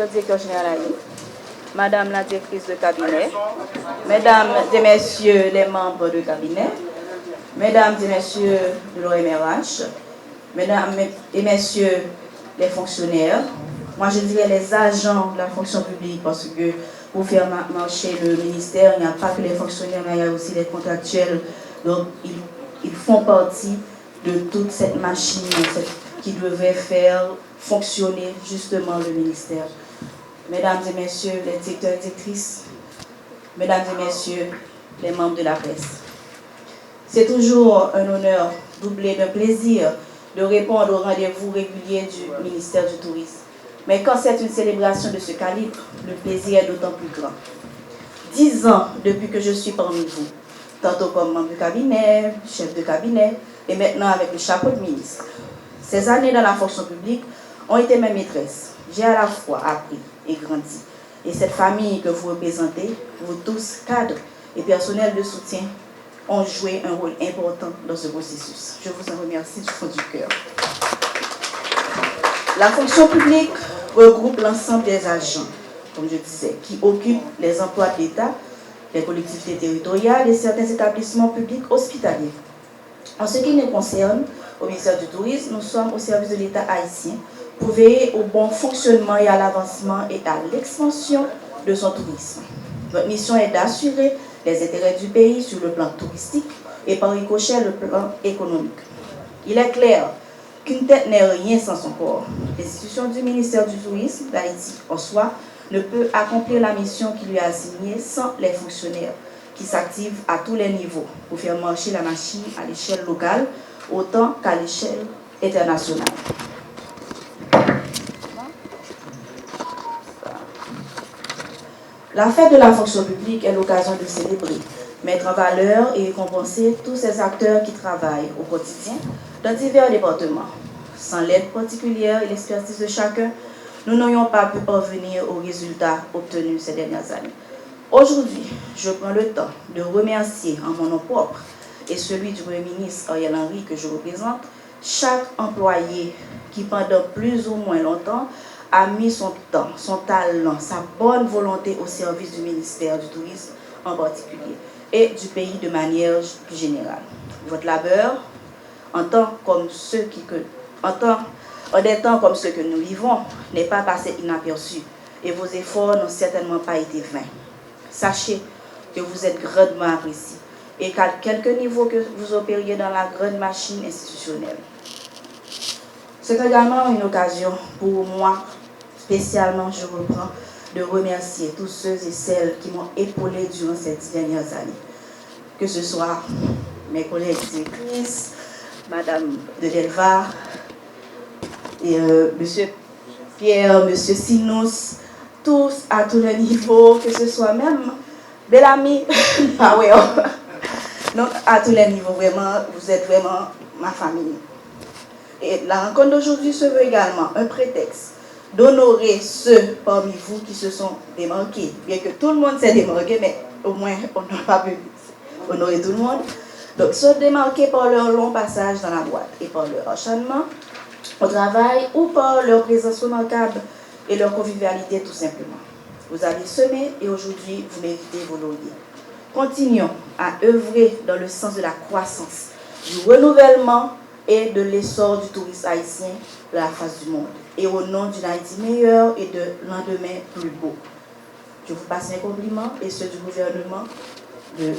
Monsieur le directeur général, Madame la directrice de cabinet, Mesdames et Messieurs les membres de cabinet, Mesdames et Messieurs de l'OMRH, Mesdames et Messieurs les fonctionnaires, moi je dirais les agents de la fonction publique, parce que pour faire marcher le ministère, il n'y a pas que les fonctionnaires, mais il y a aussi les contractuels. Donc ils font partie de toute cette machine qui devait faire fonctionner justement le ministère. Mesdames et Messieurs les directeurs et directrices, Mesdames et Messieurs les membres de la presse. C'est toujours un honneur doublé d'un plaisir de répondre aux rendez-vous réguliers du ministère du Tourisme. Mais quand c'est une célébration de ce calibre, le plaisir est d'autant plus grand. 10 ans depuis que je suis parmi vous, tantôt comme membre du cabinet, chef de cabinet, et maintenant avec le chapeau de ministre. Ces années dans la fonction publique ont été mes maîtresses. J'ai à la fois appris et grandi. Et cette famille que vous représentez, vous tous, cadres et personnels de soutien, ont joué un rôle important dans ce processus. Je vous en remercie du fond du cœur. La fonction publique regroupe l'ensemble des agents, comme je disais, qui occupent les emplois de l'État, les collectivités territoriales et certains établissements publics hospitaliers. En ce qui nous concerne, au ministère du Tourisme, nous sommes au service de l'État haïtien pour veiller au bon fonctionnement et à l'avancement et à l'expansion de son tourisme. Notre mission est d'assurer les intérêts du pays sur le plan touristique et par ricochet le plan économique. Il est clair qu'une tête n'est rien sans son corps. L'institution du ministère du Tourisme d'Haïti en soi ne peut accomplir la mission qui lui est assignée sans les fonctionnaires qui s'activent à tous les niveaux pour faire marcher la machine à l'échelle locale autant qu'à l'échelle internationale. La fête de la fonction publique est l'occasion de célébrer, mettre en valeur et récompenser tous ces acteurs qui travaillent au quotidien dans divers départements. Sans l'aide particulière et l'expertise de chacun, nous n'aurions pas pu parvenir aux résultats obtenus ces dernières années. Aujourd'hui, je prends le temps de remercier en mon nom propre et celui du Premier ministre Ariel Henry que je représente, chaque employé qui pendant plus ou moins longtemps a mis son temps, son talent, sa bonne volonté au service du ministère du Tourisme en particulier et du pays de manière plus générale. Votre labeur, en des temps comme ceux que nous vivons, n'est pas passé inaperçu et vos efforts n'ont certainement pas été vains. Sachez que vous êtes grandement appréciés et qu'à quelque niveau que vous opériez dans la grande machine institutionnelle. C'est également une occasion pour moi, spécialement, je reprends, de remercier tous ceux et celles qui m'ont épaulé durant ces 10 dernières années. Que ce soit mes collègues directrices, Madame de Delva, et Monsieur Pierre, Monsieur Sinous, tous à tous les niveaux, que ce soit même Bellamy, ah ouais, donc à tous les niveaux, vraiment, vous êtes vraiment ma famille. Et la rencontre d'aujourd'hui se veut également un prétexte d'honorer ceux parmi vous qui se sont démarqués. Bien que tout le monde s'est démarqué, mais au moins on n'a pas pu honorer tout le monde. Donc, se démarquer par leur long passage dans la boîte et par leur acharnement au travail ou par leur présence remarquable et leur convivialité tout simplement. Vous avez semé et aujourd'hui vous méritez vos lauriers. Continuons à œuvrer dans le sens de la croissance, du renouvellement et de l'essor du tourisme haïtien de la face du monde et au nom d'une Haïti meilleure et de lendemain plus beau. Je vous passe mes compliments et ceux du gouvernement de